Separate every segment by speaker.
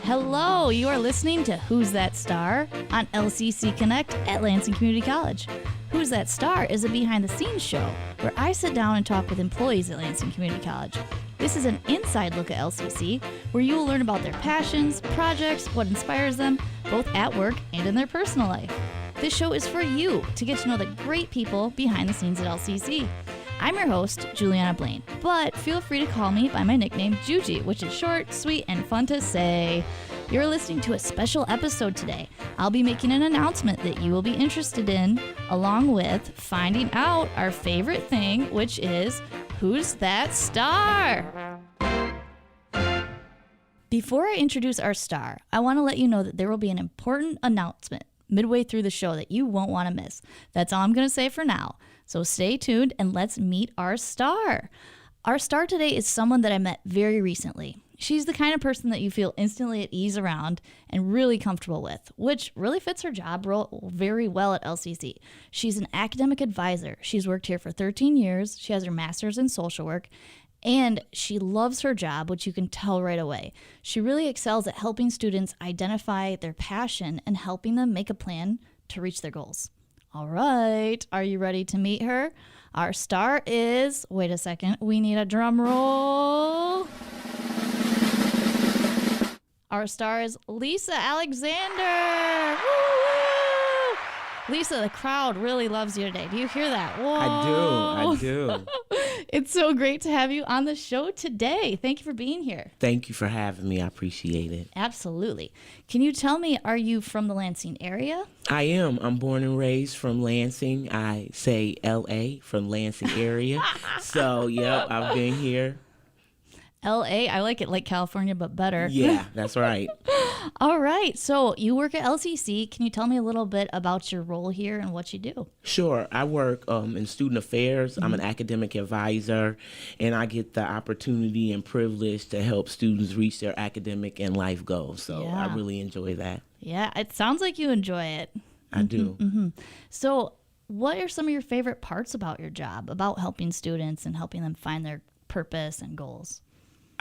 Speaker 1: Hello, you are listening to Who's That Star on LCC Connect at Lansing Community College. Who's That Star is a behind-the-scenes show where I sit down and talk with employees at Lansing Community College. This is an inside look at LCC where you will learn about their passions, projects, what inspires them, both at work and in their personal life. This show is for you to get to know the great people behind the scenes at LCC. I'm your host, Juliana Blaine, but feel free to call me by my nickname, Juji, which is short, sweet, and fun to say. You're listening to a special episode today. I'll be making an announcement that you will be interested in, along with finding out our favorite thing, which is, Who's That Star? Before I introduce our star, I want to let you know that there will be an important announcement midway through the show that you won't want to miss. That's all I'm going to say for now. So stay tuned and let's meet our star. Our star today is someone that I met very recently. She's the kind of person that you feel instantly at ease around and really comfortable with, which really fits her job role very well at LCC. She's an academic advisor. She's worked here for 13 years. She has her master's in social work, and she loves her job, which you can tell right away. She really excels at helping students identify their passion and helping them make a plan to reach their goals. All right, are you ready to meet her? Our star is, wait a second, we need a drum roll. Our star is Lisa Alexander. Woo! Lisa, the crowd really loves you today. Do you hear that? Whoa.
Speaker 2: I do.
Speaker 1: It's so great to have you on the show today. Thank you for being here.
Speaker 2: Thank you for having me. I appreciate it.
Speaker 1: Absolutely. Can you tell me, are you from the Lansing area?
Speaker 2: I am. I'm born and raised from Lansing. I say L.A. from Lansing area. So, yep, I've been here.
Speaker 1: L.A., I like it like California, but better.
Speaker 2: Yeah, that's right.
Speaker 1: All right. So you work at LCC. Can you tell me a little bit about your role here and what you do?
Speaker 2: Sure. I work in student affairs. I'm an academic advisor, and I get the opportunity and privilege to help students reach their academic and life goals. So I really enjoy that.
Speaker 1: Yeah, it sounds like you enjoy it.
Speaker 2: I do.
Speaker 1: Mm-hmm. So what are some of your favorite parts about your job, about helping students and helping them find their purpose and goals?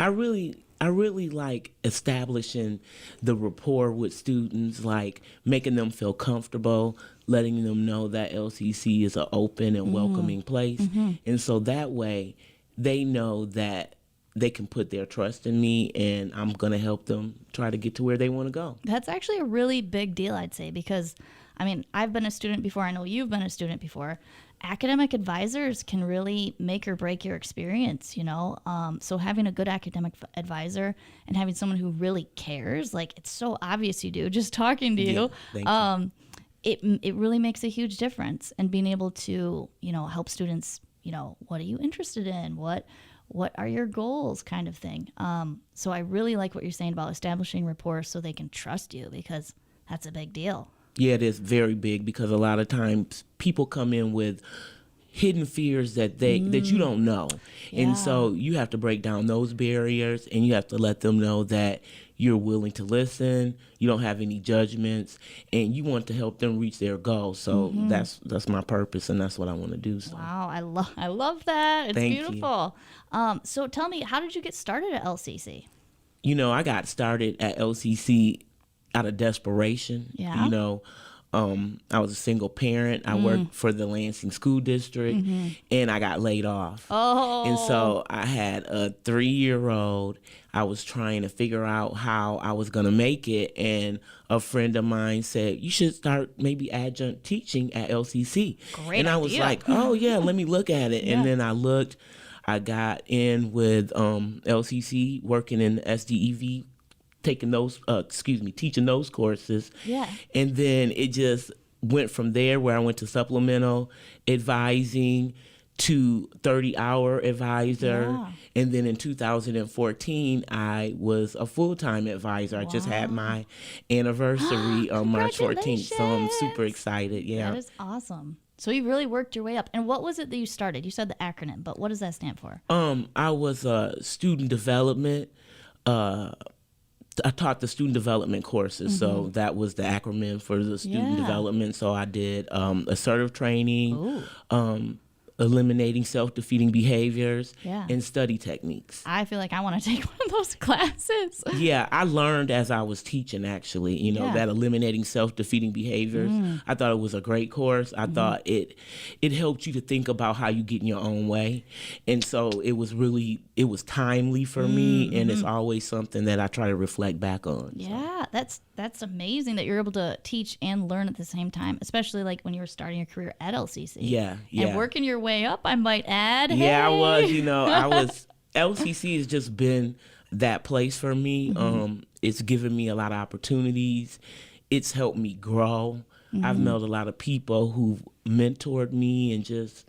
Speaker 2: I really like establishing the rapport with students, like making them feel comfortable, letting them know that LCC is an open and welcoming place. And so that way they know that they can put their trust in me and I'm going to help them try to get to where they want to go.
Speaker 1: That's actually a really big deal, I'd say, because, I mean, I've been a student before. I know you've been a student before. Academic advisors can really make or break your experience, you know? So having a good academic advisor and having someone who really cares, like it's so obvious you do, just talking to you, it really makes a huge difference. And being able to, you know, help students, you know, what are you interested in? What are your goals kind of thing. So I really like what you're saying about establishing rapport so they can trust you, because that's a big deal.
Speaker 2: Yeah, it is very big, because a lot of times people come in with hidden fears that you don't know.
Speaker 1: Yeah.
Speaker 2: And so you have to break down those barriers, and you have to let them know that you're willing to listen, you don't have any judgments, and you want to help them reach their goals. So that's my purpose, and that's what I want to do. So.
Speaker 1: Wow, I love that. It's
Speaker 2: Thank
Speaker 1: beautiful. So tell me, how did you get started at LCC?
Speaker 2: You know, I got started at LCC out of desperation.
Speaker 1: Yeah.
Speaker 2: You know, I was a single parent. I worked for the Lansing School District, and I got laid off.
Speaker 1: Oh.
Speaker 2: And so I had a 3-year-old. I was trying to figure out how I was going to make it, and a friend of mine said, you should start maybe adjunct teaching at LCC.
Speaker 1: Great
Speaker 2: and I was
Speaker 1: idea.
Speaker 2: like, oh, yeah, let me look at it. And then I looked. I got in with LCC, working in the SDEV, teaching those courses.
Speaker 1: Yeah.
Speaker 2: And then it just went from there, where I went to supplemental advising to 30-hour advisor.
Speaker 1: Yeah.
Speaker 2: And then in 2014, I was a full-time advisor. I just had my anniversary on March 14th. So I'm super excited. Yeah.
Speaker 1: That is awesome. So you really worked your way up. And what was it that you started? You said the acronym, but what does that stand for?
Speaker 2: I was student development. I taught the student development courses, so that was the acronym for the student development. So I did assertive training, eliminating self-defeating behaviors,
Speaker 1: Yeah.
Speaker 2: and study techniques.
Speaker 1: I feel like I want to take one of those classes.
Speaker 2: Yeah, I learned as I was teaching, actually,
Speaker 1: Yeah.
Speaker 2: that eliminating self-defeating behaviors. I thought it was a great course. I thought it helped you to think about how you get in your own way. And so it was timely for me, and it's always something that I try to reflect back on.
Speaker 1: Yeah, that's amazing that you're able to teach and learn at the same time, especially like when you were starting your career at LCC.
Speaker 2: Yeah.
Speaker 1: And working your way up, I might add.
Speaker 2: Yeah, I
Speaker 1: Hey.
Speaker 2: was, LCC has just been that place for me. It's given me a lot of opportunities. It's helped me grow. I've met a lot of people who've mentored me, and just,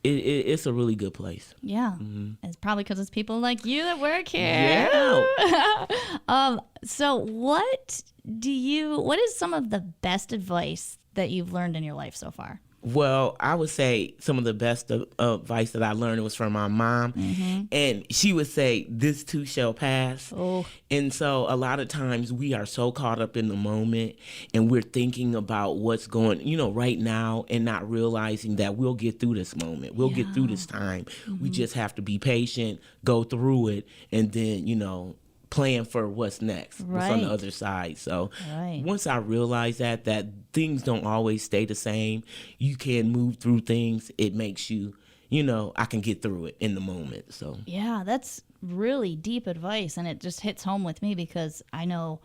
Speaker 2: it's a really good place.
Speaker 1: Yeah. It's probably because it's people like you that work here.
Speaker 2: Yeah.
Speaker 1: So what is some of the best advice that you've learned in your life so far?
Speaker 2: Well, I would say some of the best advice that I learned was from my mom. And she would say, "This too shall pass."
Speaker 1: Oh.
Speaker 2: And so a lot of times we are so caught up in the moment, and we're thinking about what's going, right now, and not realizing that we'll get through this moment. We'll get through this time. We just have to be patient, go through it, and then, plan for what's next, what's on the
Speaker 1: Right.
Speaker 2: other side. So
Speaker 1: Right.
Speaker 2: once I realized that things don't always stay the same, you can move through things. It makes you, I can get through it in the moment. So
Speaker 1: Yeah, that's really deep advice, and it just hits home with me because I know,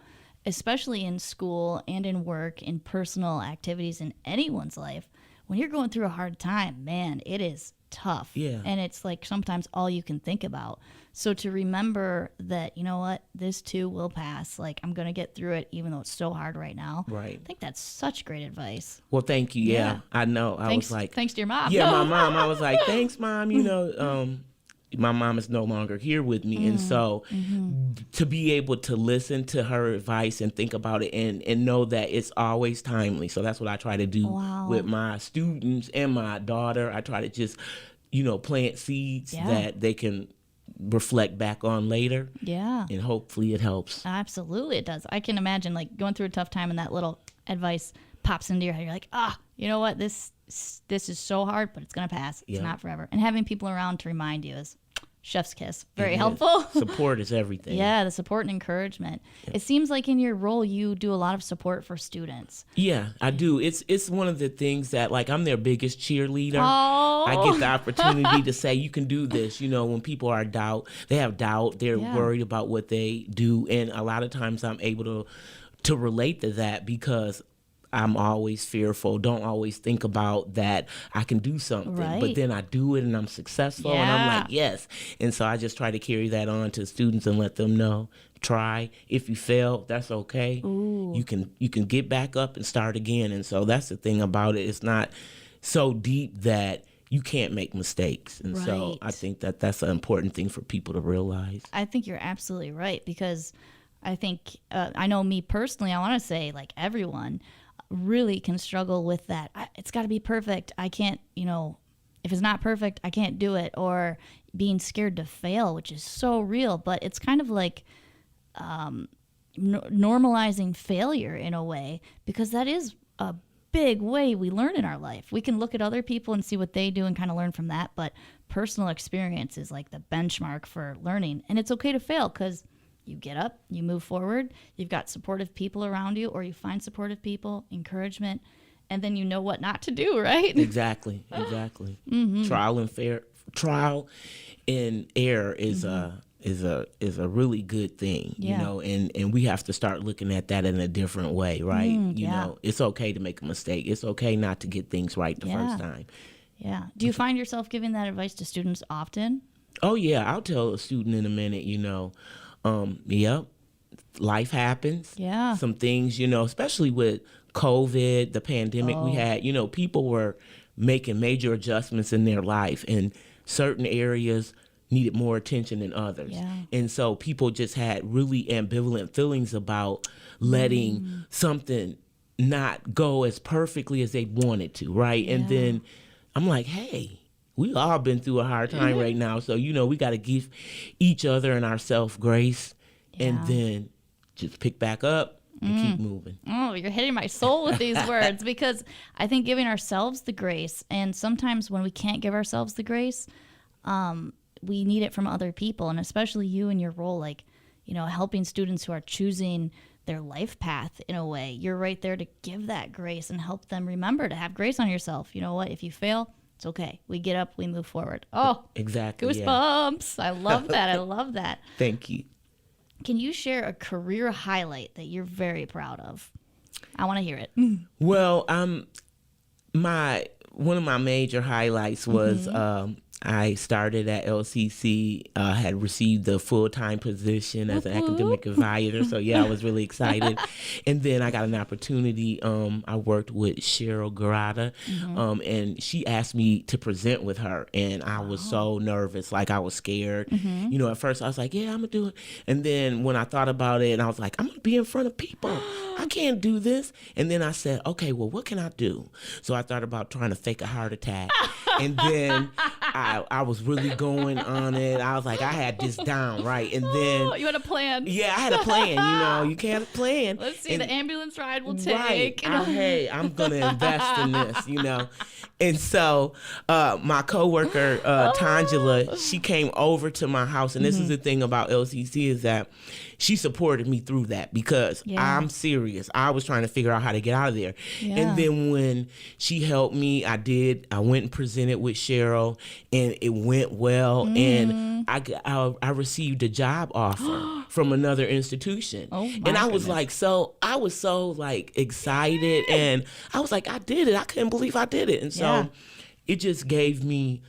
Speaker 1: especially in school and in work, in personal activities in anyone's life, when you're going through a hard time, man, it is tough.
Speaker 2: Yeah.
Speaker 1: And it's like sometimes all you can think about. So to remember that, you know what, this too will pass. Like, I'm going to get through it even though it's so hard right now.
Speaker 2: Right.
Speaker 1: I think that's such great advice.
Speaker 2: Well, thank you. Yeah,
Speaker 1: Yeah.
Speaker 2: I know. I
Speaker 1: Thanks,
Speaker 2: was like,
Speaker 1: thanks to your mom.
Speaker 2: yeah, my mom. I was like, thanks, Mom. My mom is no longer here with me. And so to be able to listen to her advice and think about it and know that it's always timely. So that's what I try to do
Speaker 1: Wow.
Speaker 2: with my students and my daughter. I try to just, plant seeds
Speaker 1: Yeah.
Speaker 2: that they can reflect back on later.
Speaker 1: Yeah.
Speaker 2: And hopefully it helps.
Speaker 1: Absolutely, it does. I can imagine like going through a tough time and that little advice pops into your head. You're like, you know what? This is so hard, but it's gonna pass. It's
Speaker 2: Yeah.
Speaker 1: not forever. And having people around to remind you is chef's kiss. Very
Speaker 2: It is.
Speaker 1: helpful.
Speaker 2: Support is everything.
Speaker 1: Yeah, the support and encouragement. It seems like in your role you do a lot of support for students.
Speaker 2: Yeah, I do. It's one of the things that, like, I'm their biggest cheerleader.
Speaker 1: Oh.
Speaker 2: I get the opportunity to say, you can do this. When people they have doubt, they're
Speaker 1: Yeah.
Speaker 2: worried about what they do. And a lot of times I'm able to relate to that because I'm always fearful, don't always think about that I can do something.
Speaker 1: Right.
Speaker 2: But then I do it and I'm successful and I'm
Speaker 1: Yeah.
Speaker 2: like, yes. And so I just try to carry that on to students and let them know, try. If you fail, that's okay.
Speaker 1: Ooh.
Speaker 2: You can get back up and start again. And so that's the thing about it. It's not so deep that you can't make mistakes. And so
Speaker 1: Right.
Speaker 2: I think that that's an important thing for people to realize.
Speaker 1: I think you're absolutely right because I think, I know me personally, I want to say like everyone really can struggle with that. It's got to be perfect. I can't, if it's not perfect, I can't do it. Or being scared to fail, which is so real. But it's kind of like normalizing failure in a way because that is a big way we learn in our life. We can look at other people and see what they do and kind of learn from that. But personal experience is like the benchmark for learning. And it's okay to fail because you get up, you move forward, you've got supportive people around you, or you find supportive people, encouragement, and then you know what not to do, right?
Speaker 2: Exactly. Trial and error is a really good thing,
Speaker 1: Yeah.
Speaker 2: and we have to start looking at that in a different way, right?
Speaker 1: Yeah.
Speaker 2: It's okay to make a mistake. It's okay not to get things right the
Speaker 1: Yeah.
Speaker 2: first time.
Speaker 1: Yeah. Do you find yourself giving that advice to students often?
Speaker 2: Oh yeah, I'll tell a student in a minute, yep, life happens.
Speaker 1: Yeah.
Speaker 2: Some things, especially with COVID, the pandemic we had, people were making major adjustments in their life and certain areas needed more attention than others.
Speaker 1: Yeah.
Speaker 2: And so people just had really ambivalent feelings about letting something not go as perfectly as they wanted to, right? And
Speaker 1: Yeah.
Speaker 2: then I'm like, hey, we all been through a hard time right now. So, we got to give each other and ourselves grace
Speaker 1: Yeah.
Speaker 2: and then just pick back up and keep moving.
Speaker 1: Oh, you're hitting my soul with these words, because I think giving ourselves the grace, and sometimes when we can't give ourselves the grace, we need it from other people, and especially you in your role, like, helping students who are choosing their life path in a way. You're right there to give that grace and help them remember to have grace on yourself. You know what? If you fail, it's okay. We get up, we move forward. Oh,
Speaker 2: exactly.
Speaker 1: Goosebumps. Yeah. I love that. I love that.
Speaker 2: Thank you.
Speaker 1: Can you share a career highlight that you're very proud of? I want to hear it.
Speaker 2: Well, one of my major highlights was I started at LCC, had received the full-time position as an academic advisor. So, yeah, I was really excited. And then I got an opportunity. I worked with Cheryl Garada, and she asked me to present with her. And I was so nervous, like I was scared. At first I was like, yeah, I'm going to do it. And then when I thought about it, and I was like, I'm going to be in front of people. I can't do this. And then I said, okay, well, what can I do? So I thought about trying to fake a heart attack. And then I was really going on it. I was like, I had this down, right? And then
Speaker 1: you had a plan.
Speaker 2: Yeah, I had a plan. You can't plan.
Speaker 1: Let's see, the ambulance ride will take.
Speaker 2: Right. Hey, I'm gonna invest in this, And so my coworker Tangela, she came over to my house, and this is the thing about LCC is that she supported me through that, because I'm serious. I was trying to figure out how to get out of there. Yeah. And then when she helped me, I went and presented with Cheryl, and it went well. And I received a job offer from another institution. And I was I was so excited. And I was like, I did it. I couldn't believe I did it. And so it just gave me,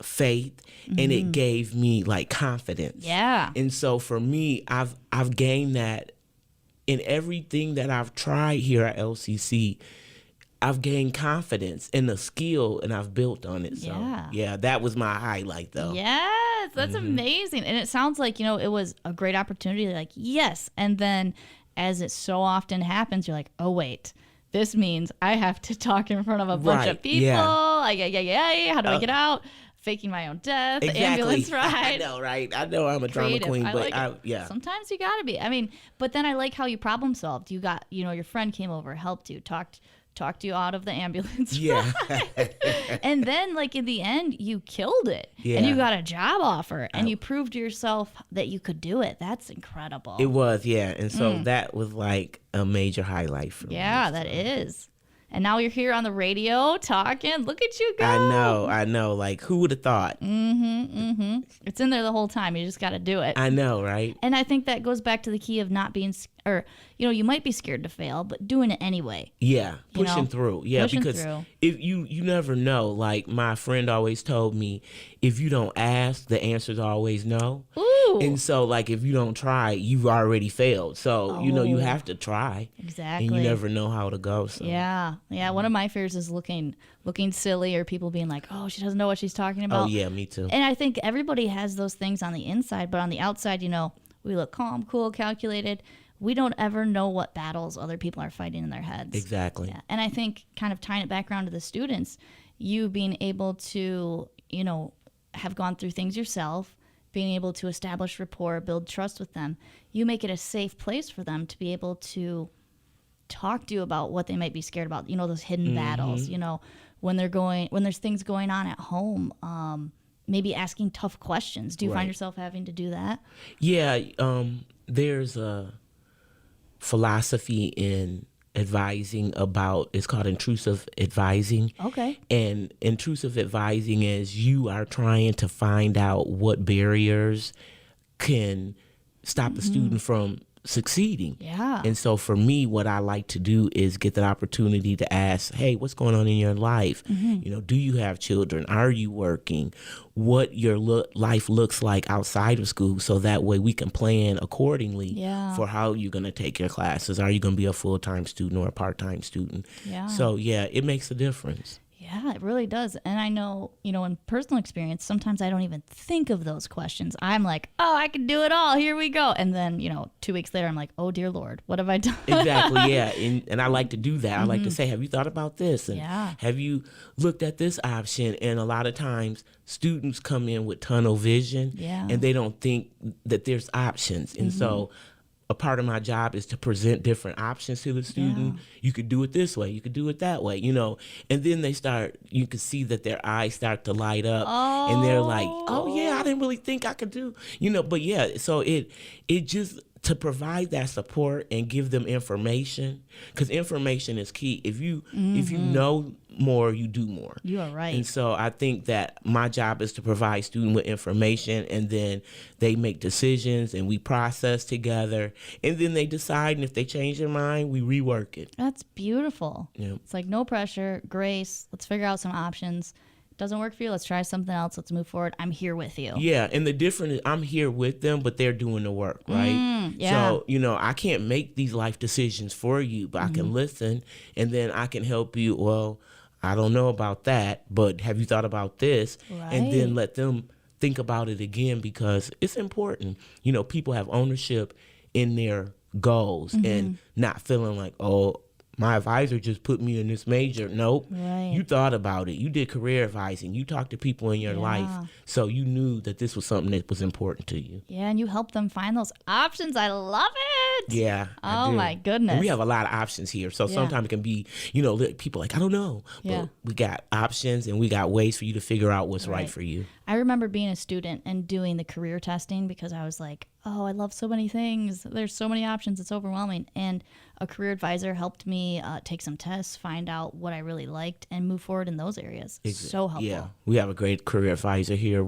Speaker 2: faith, and it gave me confidence. Yeah. And so for me, I've gained that in everything that I've tried here at LCC. I've gained confidence in the skill, and I've built on it. So yeah, that was my highlight though.
Speaker 1: Yes, that's amazing. And it sounds like, it was a great opportunity, yes. And then as it so often happens, you're like, oh wait, this means I have to talk in front of a bunch of people. Yeah. How do I get out? Faking my own death,
Speaker 2: exactly.
Speaker 1: Ambulance ride.
Speaker 2: I know, right? I know I'm a drama queen, but
Speaker 1: sometimes you gotta be. I mean, but then I like how you problem solved. You got, your friend came over, helped you, talked you out of the ambulance ride. And then in the end, you killed it. Yeah. And you got a job offer, and you proved to yourself that you could do it. That's incredible.
Speaker 2: It was, yeah. And so that was a major highlight for me.
Speaker 1: Yeah, that is. And now you're here on the radio talking. Look at you go.
Speaker 2: I know. Who would have thought?
Speaker 1: It's in there the whole time. You just got to do it.
Speaker 2: I know, right?
Speaker 1: And I think that goes back to the key of not being, you might be scared to fail, but doing it anyway.
Speaker 2: Yeah, pushing through. Yeah, because if you never know. My friend always told me, if you don't ask, the answer's always no. Ooh. And so, if you don't try, you've already failed. So, you have to try.
Speaker 1: Exactly.
Speaker 2: And you never know how to go. So.
Speaker 1: Yeah. Yeah. One of my fears is looking silly, or people being like, oh, she doesn't know what she's talking about.
Speaker 2: Oh, yeah, me too.
Speaker 1: And I think everybody has those things on the inside, but on the outside, we look calm, cool, calculated. We don't ever know what battles other people are fighting in their heads.
Speaker 2: Exactly.
Speaker 1: Yeah. And I think kind of tying it back around to the students, you being able to, have gone through things yourself, being able to establish rapport, build trust with them, you make it a safe place for them to be able to talk to you about what they might be scared about, those hidden battles, when there's things going on at home, maybe asking tough questions. Do you find yourself having to do that? Yeah,
Speaker 2: there's a philosophy in advising about, it's called intrusive advising.
Speaker 1: Okay.
Speaker 2: And intrusive advising is you are trying to find out what barriers can stop the student from succeeding.
Speaker 1: Yeah.
Speaker 2: And so for me, what I like to do is get that opportunity to ask, hey, what's going on in your life? Do you have children? Are you working? What your life looks like outside of school, so that way we can plan accordingly for how you're going to take your classes. Are you going to be a full-time student or a part-time student?
Speaker 1: Yeah.
Speaker 2: So, yeah, it makes a difference.
Speaker 1: Yeah, it really does. And I know, in personal experience, sometimes I don't even think of those questions. I'm like, oh, I can do it all. Here we go. And then, 2 weeks later, I'm like, oh, dear Lord, what have I done?
Speaker 2: Exactly, yeah. And I like to do that. I like to say, have you thought about this? And have you looked at this option? And a lot of times, students come in with tunnel vision, and they don't think that there's options. And so a part of my job is to present different options to the student. You could do it this way, you could do it that way, and then you can see that their eyes start to light up, and they're like, oh yeah, I didn't really think I could do, but yeah, so it just to provide that support and give them information, because information is key. If you know more, you do more.
Speaker 1: You are right.
Speaker 2: And so I think that my job is to provide students with information, and then they make decisions and we process together, and then they decide, and if they change their mind, we rework it.
Speaker 1: That's beautiful.
Speaker 2: Yeah.
Speaker 1: It's like no pressure, grace. Let's figure out some options. Doesn't work for you, let's try something else. Let's move forward. I'm here with you.
Speaker 2: Yeah, and the difference is I'm here with them, but they're doing the work, right?
Speaker 1: Yeah.
Speaker 2: So, I can't make these life decisions for you, but I can listen, and then I can help you. Well, I don't know about that, but have you thought about this?
Speaker 1: Right.
Speaker 2: And then let them think about it again, because it's important. People have ownership in their goals and not feeling like, oh, my advisor just put me in this major. Nope.
Speaker 1: Right.
Speaker 2: You thought about it. You did career advising. You talked to people in your life. So you knew that this was something that was important to you.
Speaker 1: Yeah, and you helped them find those options. I love it.
Speaker 2: Yeah.
Speaker 1: Oh, my goodness.
Speaker 2: And we have a lot of options here. So sometimes it can be, people like, I don't know. But we got options, and we got ways for you to figure out what's right for you.
Speaker 1: I remember being a student and doing the career testing, because I was like, oh, I love so many things. There's so many options. It's overwhelming. And a career advisor helped me take some tests, find out what I really liked, and move forward in those areas. So helpful.
Speaker 2: Yeah, we have a great career advisor here,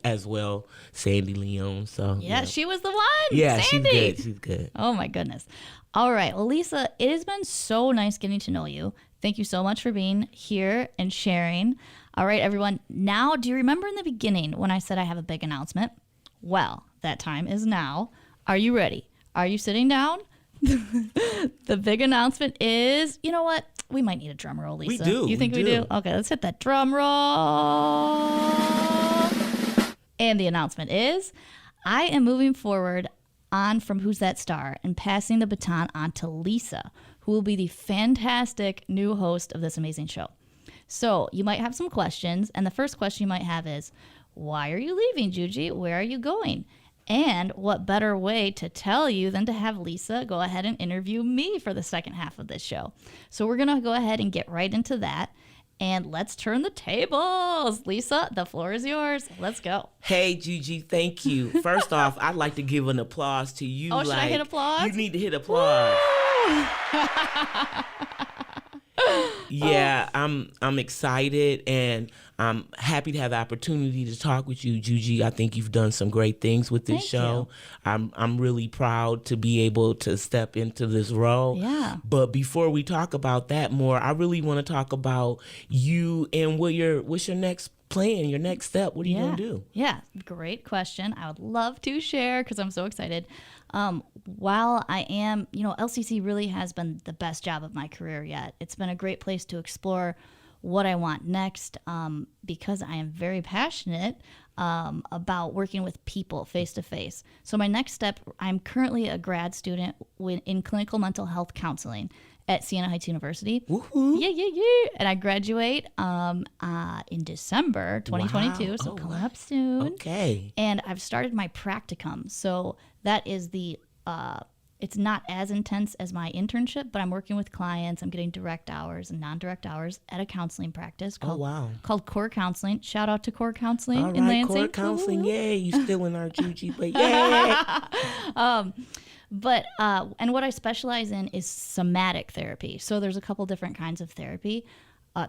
Speaker 2: as well, Sandy Leon. So
Speaker 1: yeah, she was the one.
Speaker 2: Yeah,
Speaker 1: Sandy.
Speaker 2: She's good.
Speaker 1: Oh my goodness. All right. Well, Lisa, it has been so nice getting to know you. Thank you so much for being here and sharing. All right, everyone. Now, do you remember in the beginning when I said I have a big announcement? Well, that time is now. Are you ready? Are you sitting down? The big announcement is, you know what? We might need a drum roll, Lisa.
Speaker 2: We do.
Speaker 1: You think we do? Okay, let's hit that drum roll. And the announcement is, I am moving forward on from Who's That Star and passing the baton on to Lisa, who will be the fantastic new host of this amazing show. So you might have some questions, and the first question you might have is, why are you leaving, Juji? Where are you going? And what better way to tell you than to have Lisa go ahead and interview me for the second half of this show. So we're going to go ahead and get right into that. And let's turn the tables. Lisa, the floor is yours. Let's go.
Speaker 2: Hey, Gigi, thank you. First off, I'd like to give an applause to you.
Speaker 1: Oh, should I hit applause?
Speaker 2: You need to hit applause. Yeah, I'm excited, and I'm happy to have the opportunity to talk with you, Juji. I think you've done some great things with this show. I'm really proud to be able to step into this role.
Speaker 1: Yeah.
Speaker 2: But before we talk about that more, I really want to talk about you and what's your next plan, your next step. What are you going to do?
Speaker 1: Yeah, great question. I would love to share because I'm so excited. While I am, LCC really has been the best job of my career yet. It's been a great place to explore what I want next, because I am very passionate about working with people face to face. So my next step, I'm currently a grad student in clinical mental health counseling at Siena Heights University.
Speaker 2: Woohoo!
Speaker 1: Yeah. And I graduate in December 2022,
Speaker 2: Wow.
Speaker 1: so coming up soon.
Speaker 2: Okay.
Speaker 1: And I've started my practicum. So that is it's not as intense as my internship, but I'm working with clients. I'm getting direct hours and non-direct hours at a counseling practice called Core Counseling. Shout out to Core Counseling
Speaker 2: All
Speaker 1: in
Speaker 2: right,
Speaker 1: Lansing.
Speaker 2: Core Counseling, yay. You still in our Juji, but yay.
Speaker 1: And what I specialize in is somatic therapy. So there's a couple different kinds of therapy.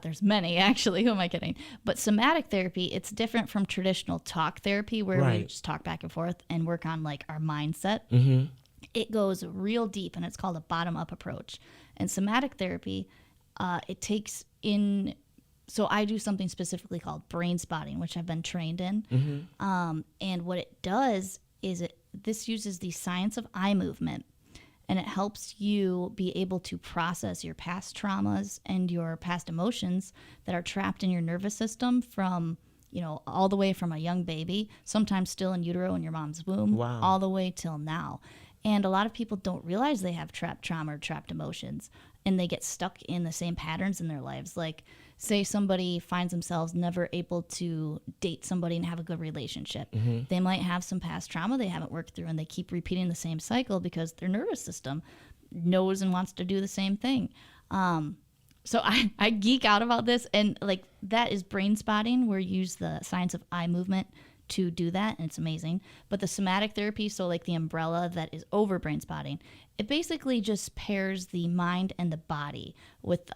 Speaker 1: There's many, actually. Who am I kidding? But somatic therapy, it's different from traditional talk therapy where we just talk back and forth and work on like our mindset.
Speaker 2: Mm-hmm.
Speaker 1: It goes real deep, and it's called a bottom-up approach. And somatic therapy, it takes in... So I do something specifically called brain spotting, which I've been trained in. Mm-hmm. And what it does is this uses the science of eye movement, and it helps you be able to process your past traumas and your past emotions that are trapped in your nervous system from, all the way from a young baby, sometimes still in utero in your mom's womb, all the way till now. And a lot of people don't realize they have trapped trauma or trapped emotions, and they get stuck in the same patterns in their lives. Like, say somebody finds themselves never able to date somebody and have a good relationship. They might have some past trauma they haven't worked through, and they keep repeating the same cycle because their nervous system knows and wants to do the same thing. So I geek out about this, and like that is brain spotting, where you use the science of eye movement to do that, and it's amazing. But the somatic therapy, so like the umbrella that is over brain spotting, it basically just pairs the mind and the body with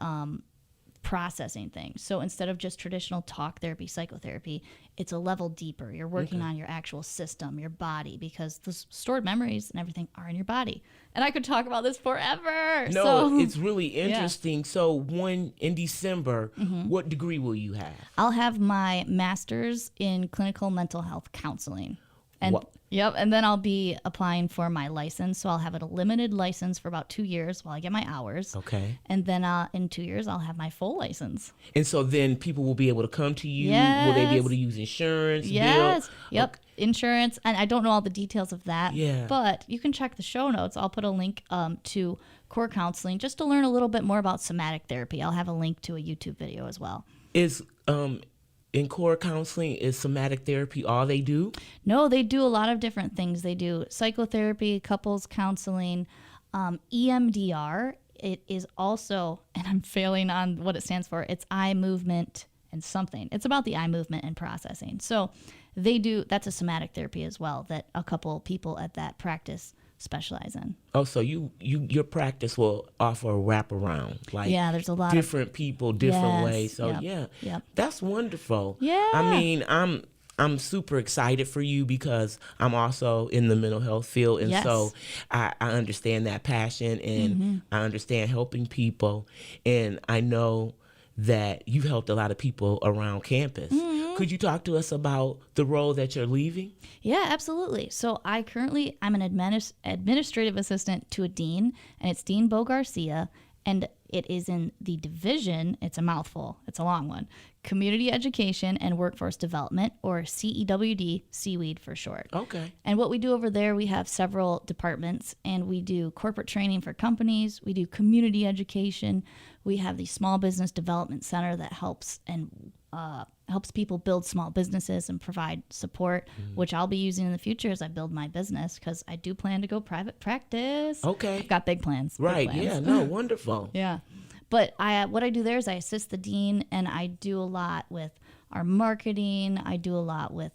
Speaker 1: processing things. So instead of just traditional talk therapy, psychotherapy, it's a level deeper. You're working on your actual system, your body, because the stored memories and everything are in your body. And I could talk about this forever.
Speaker 2: No, it's really interesting. Yeah. So when in December, what degree will you have?
Speaker 1: I'll have my master's in clinical mental health counseling. And yep, and then I'll be applying for my license. So I'll have a limited license for about 2 years while I get my hours.
Speaker 2: Okay.
Speaker 1: And then in 2 years, I'll have my full license.
Speaker 2: And so then people will be able to come to you.
Speaker 1: Yes.
Speaker 2: Will they be able to use insurance?
Speaker 1: Yes.
Speaker 2: Bill?
Speaker 1: Yep.
Speaker 2: Okay.
Speaker 1: Insurance. And I don't know all the details of that.
Speaker 2: Yeah.
Speaker 1: But you can check the show notes. I'll put a link to core counseling just to learn a little bit more about somatic therapy. I'll have a link to a YouTube video as well.
Speaker 2: In core counseling, is somatic therapy all they do?
Speaker 1: No, they do a lot of different things. They do psychotherapy, couples counseling, EMDR. It is also, and I'm failing on what it stands for, it's eye movement and something. It's about the eye movement and processing. So they do, that's a somatic therapy as well that a couple people at that practice specialize in.
Speaker 2: Oh, so your practice will offer a wraparound, like
Speaker 1: there's a lot
Speaker 2: different
Speaker 1: of
Speaker 2: people, different ways. So
Speaker 1: yep.
Speaker 2: That's wonderful.
Speaker 1: Yeah,
Speaker 2: I mean, I'm super excited for you because I'm also in the mental health field, and so I understand that passion, and I understand helping people, and I know that you've helped a lot of people around campus. Could you talk to us about the role that you're leaving?
Speaker 1: Yeah, absolutely. So I'm an administrative assistant to a dean, and it's Dean Bo Garcia, and it is in the division, it's a mouthful, it's a long one, Community Education and Workforce Development, or CEWD, CWEED for short.
Speaker 2: Okay.
Speaker 1: And what we do over there, we have several departments, and we do corporate training for companies, we do community education, we have the Small Business Development Center that helps people build small businesses and provide support, which I'll be using in the future as I build my business, because I do plan to go private practice.
Speaker 2: Okay.
Speaker 1: I've got big plans.
Speaker 2: Right.
Speaker 1: Big plans.
Speaker 2: Yeah. No. Wonderful.
Speaker 1: Yeah. But what I do there is I assist the dean, and I do a lot with our marketing. I do a lot with,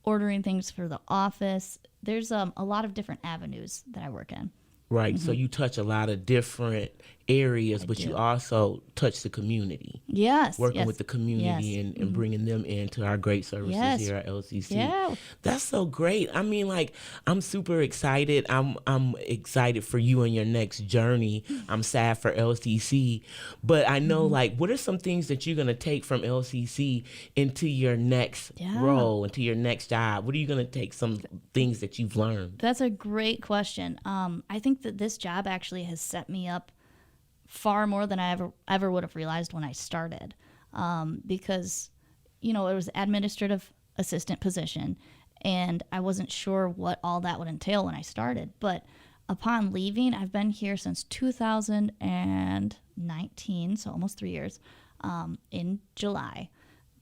Speaker 1: ordering things for the office. There's a lot of different avenues that I work in.
Speaker 2: Right. So you touch a lot of different areas, but you also touch the community.
Speaker 1: Yes.
Speaker 2: Working with the community and bringing them into our great services here at LCC.
Speaker 1: Yeah.
Speaker 2: That's so great. I mean, like, I'm super excited. I'm excited for you and your next journey. I'm sad for LCC. But I know, like, what are some things that you're going to take from LCC into your next role, into your next job? What are you going to take some things that you've learned?
Speaker 1: That's a great question. I think that this job actually has set me up far more than I ever would have realized when I started, because it was administrative assistant position, and I wasn't sure what all that would entail when I started. But upon leaving, I've been here since 2019, so almost 3 years, in July.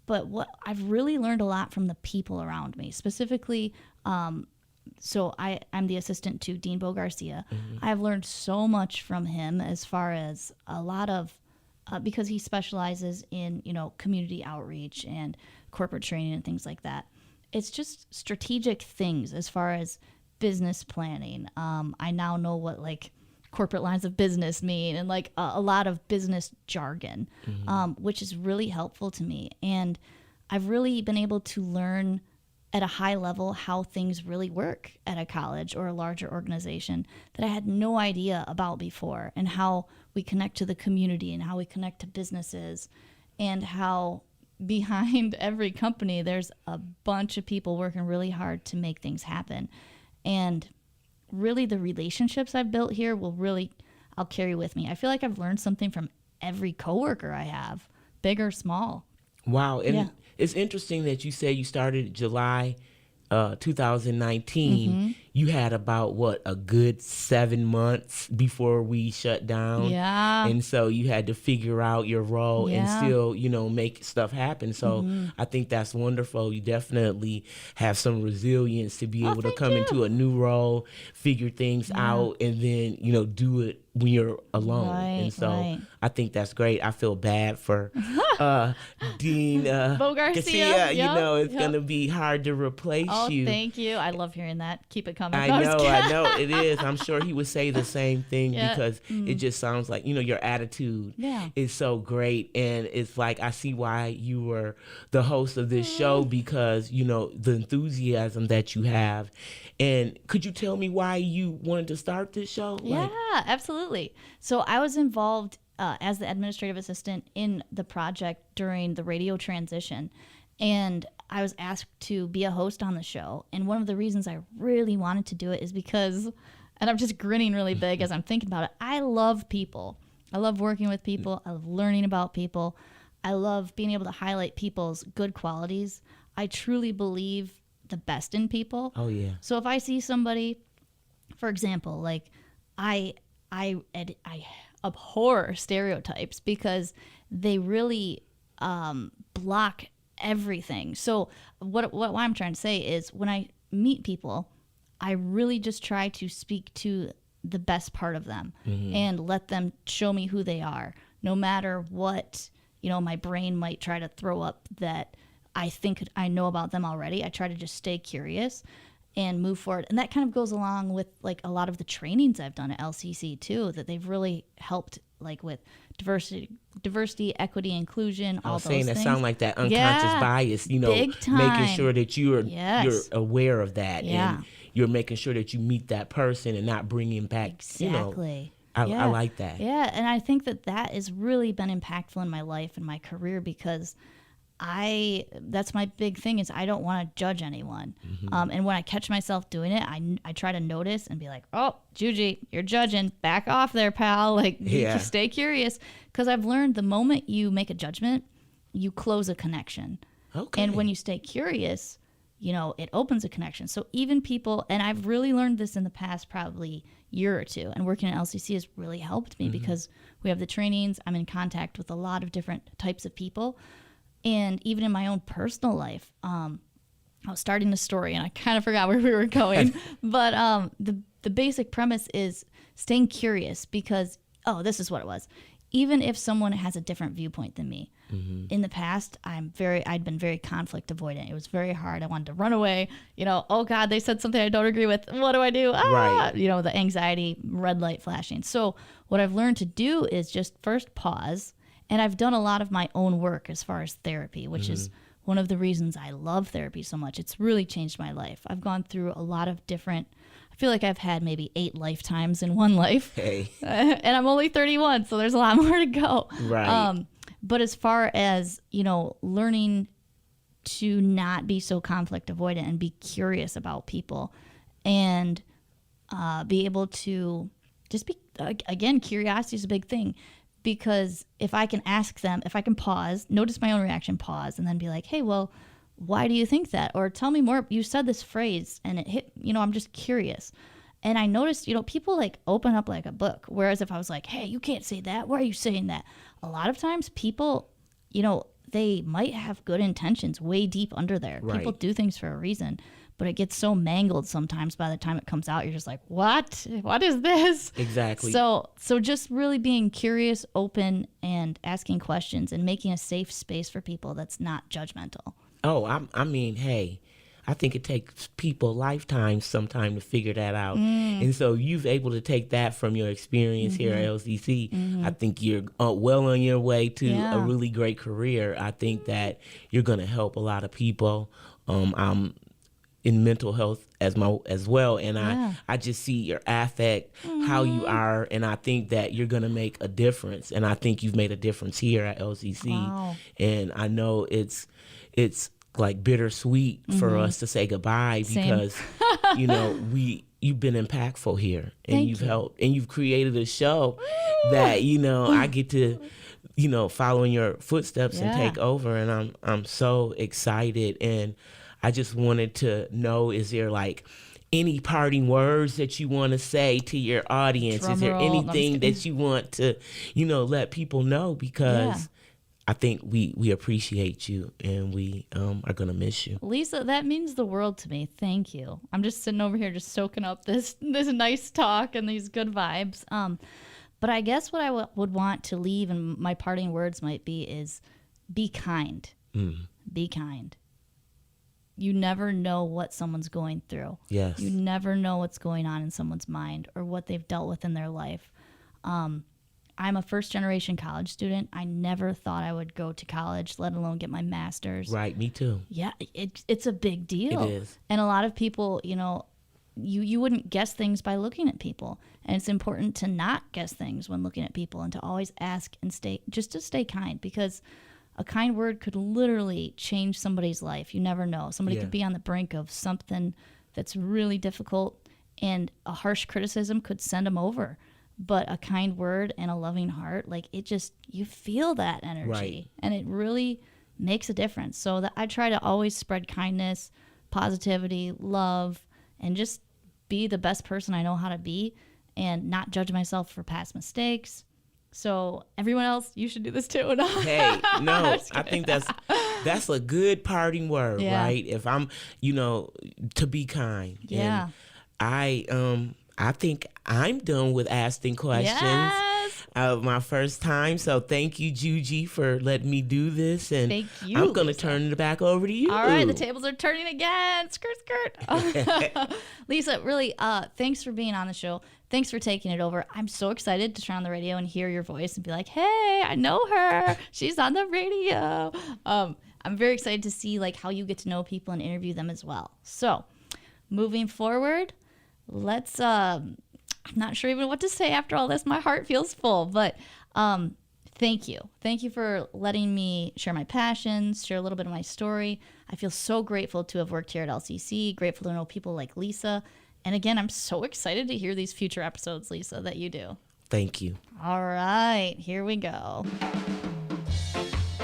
Speaker 1: But what I've really learned a lot from the people around me, specifically. So I'm the assistant to Dean Bo Garcia. I've learned so much from him as far as a lot of, because he specializes in, community outreach and corporate training and things like that. It's just strategic things as far as business planning. I now know what corporate lines of business mean, and a lot of business jargon, which is really helpful to me. And I've really been able to learn at a high level how things really work at a college or a larger organization that I had no idea about before, and how we connect to the community and how we connect to businesses, and how behind every company there's a bunch of people working really hard to make things happen. And really the relationships I've built here I'll carry with me. I feel like I've learned something from every coworker I have, big or small.
Speaker 2: Wow. And it's interesting that you say you started July 2019. you had about a good 7 months before we shut down.
Speaker 1: Yeah.
Speaker 2: And so you had to figure out your role and still, make stuff happen. So I think that's wonderful. You definitely have some resilience to be able to come into a new role, figure things out, and then, do it when you're alone. And so I think that's great. I feel bad for Dean
Speaker 1: Bo Garcia.
Speaker 2: it's going to be hard to replace you.
Speaker 1: Thank you. I love hearing that. Keep it coming.
Speaker 2: I know it is. I'm sure he would say the same thing because it just sounds like, your attitude is so great. And it's like, I see why you were the host of this show because, the enthusiasm that you have. And could you tell me why you wanted to start this show?
Speaker 1: Yeah, absolutely. So I was involved as the administrative assistant in the project during the radio transition. And I was asked to be a host on the show. And one of the reasons I really wanted to do it is because, and I'm just grinning really big as I'm thinking about it, I love people. I love working with people. I love learning about people. I love being able to highlight people's good qualities. I truly believe the best in people.
Speaker 2: Oh, yeah.
Speaker 1: So if I see somebody, for example, like I abhor stereotypes because they really block everything. So what I'm trying to say is when I meet people, I really just try to speak to the best part of them and let them show me who they are, no matter what, my brain might try to throw up that I think I know about them already. I try to just stay curious and move forward. And that kind of goes along with like a lot of the trainings I've done at LCC too, that they've really helped like with diversity, equity, inclusion, all those things. I was saying
Speaker 2: that sound like that unconscious bias,
Speaker 1: big time.
Speaker 2: Making sure that you're aware of that and you're making sure that you meet that person and not bringing back,
Speaker 1: exactly.
Speaker 2: I like that.
Speaker 1: Yeah, and I think that has really been impactful in my life and my career because that's my big thing is I don't want to judge anyone. And when I catch myself doing it, I try to notice and be like, oh, Juji, you're judging. Back off there, pal. Like, just stay curious. Because I've learned the moment you make a judgment, you close a connection.
Speaker 2: Okay.
Speaker 1: And when you stay curious, it opens a connection. So even people, and I've really learned this in the past probably year or two, and working at LCC has really helped me because we have the trainings. I'm in contact with a lot of different types of people. And even in my own personal life, I was starting a story and I kind of forgot where we were going. But the basic premise is staying curious because, this is what it was. Even if someone has a different viewpoint than me, in the past, I'd been very conflict avoidant. It was very hard. I wanted to run away. Oh God, they said something I don't agree with. What do I do?
Speaker 2: Right.
Speaker 1: The anxiety, red light flashing. So what I've learned to do is just first pause. And I've done a lot of my own work as far as therapy, which is one of the reasons I love therapy so much. It's really changed my life. I've gone through a lot of different, I feel like I've had maybe 8 lifetimes in one life.
Speaker 2: Hey.
Speaker 1: And I'm only 31, so there's a lot more to go.
Speaker 2: Right.
Speaker 1: But as far as, learning to not be so conflict avoidant and be curious about people and be able to just be, again, curiosity is a big thing. Because if I can ask them, if I can pause, notice my own reaction, pause, and then be like, hey, well, why do you think that? Or tell me more. You said this phrase and it hit, I'm just curious. And I noticed, people like open up like a book. Whereas if I was like, hey, you can't say that. Why are you saying that? A lot of times people, they might have good intentions way deep under there.
Speaker 2: Right.
Speaker 1: People do things for a reason. But it gets so mangled sometimes by the time it comes out, you're just like, what? What is this?
Speaker 2: Exactly.
Speaker 1: So just really being curious, open, and asking questions and making a safe space for people that's not judgmental.
Speaker 2: Oh, I mean, hey, I think it takes people lifetimes sometime to figure that out. And so you've able to take that from your experience here at LCC. I think you're well on your way to a really great career. I think that you're going to help a lot of people. I'm in mental health as well, and I just see your affect, how you are, and I think that you're gonna make a difference, and I think you've made a difference here at LCC.
Speaker 1: Wow.
Speaker 2: And I know it's like bittersweet for us to say goodbye because you've been impactful here, and you've helped, and you've created a show that I get to follow in your footsteps and take over, and I'm so excited. And I just wanted to know, is there like any parting words that you want to say to your audience? Is there anything that you want to, let people know? Because I think we appreciate you, and we are going to miss you.
Speaker 1: Lisa, that means the world to me. Thank you. I'm just sitting over here just soaking up this nice talk and these good vibes. But I guess what I would want to leave, and my parting words might be, is be kind. Be kind. You never know what someone's going through.
Speaker 2: Yes.
Speaker 1: You never know what's going on in someone's mind or what they've dealt with in their life. I'm a first-generation college student. I never thought I would go to college, let alone get my master's.
Speaker 2: Right, me too.
Speaker 1: Yeah, it's a big deal.
Speaker 2: It is.
Speaker 1: And a lot of people, you wouldn't guess things by looking at people. And it's important to not guess things when looking at people and to always ask and stay kind, because a kind word could literally change somebody's life. You never know. Somebody could be on the brink of something that's really difficult, and a harsh criticism could send them over. But a kind word and a loving heart, you feel that energy.
Speaker 2: Right.
Speaker 1: And it really makes a difference. So I try to always spread kindness, positivity, love, and just be the best person I know how to be, and not judge myself for past mistakes. So everyone else, you should do this too.
Speaker 2: Hey, no, I think that's a good parting word, right? If I'm, to be kind.
Speaker 1: Yeah.
Speaker 2: And I think I'm done with asking questions.
Speaker 1: Yes.
Speaker 2: My first time. So thank you, Juji, for letting me do this. And
Speaker 1: thank you,
Speaker 2: I'm going to turn it back over to you.
Speaker 1: All right, the tables are turning again. Skirt, skirt. Lisa, really, thanks for being on the show. Thanks for taking it over. I'm so excited to turn on the radio and hear your voice and be like, hey, I know her. She's on the radio. I'm very excited to see how you get to know people and interview them as well. So moving forward, let's I'm not sure even what to say after all this. My heart feels full, but thank you. Thank you for letting me share my passions, share a little bit of my story. I feel so grateful to have worked here at LCC, grateful to know people like Lisa. And again, I'm so excited to hear these future episodes, Lisa, that you do.
Speaker 2: Thank you.
Speaker 1: All right, here we go.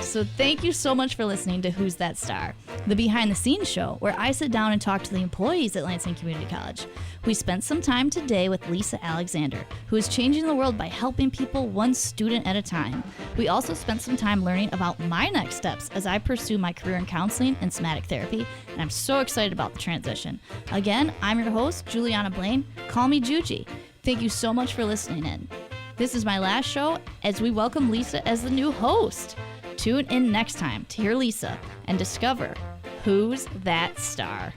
Speaker 1: So thank you so much for listening to Who's That Star, the behind-the-scenes show where I sit down and talk to the employees at Lansing Community College. We spent some time today with Lisa Alexander, who is changing the world by helping people one student at a time. We also spent some time learning about my next steps as I pursue my career in counseling and somatic therapy, and I'm so excited about the transition. Again, I'm your host, Juliana Blaine. Call me Juji. Thank you so much for listening in. This is my last show as we welcome Lisa as the new host. Tune in next time to hear Lisa and discover Who's That Star.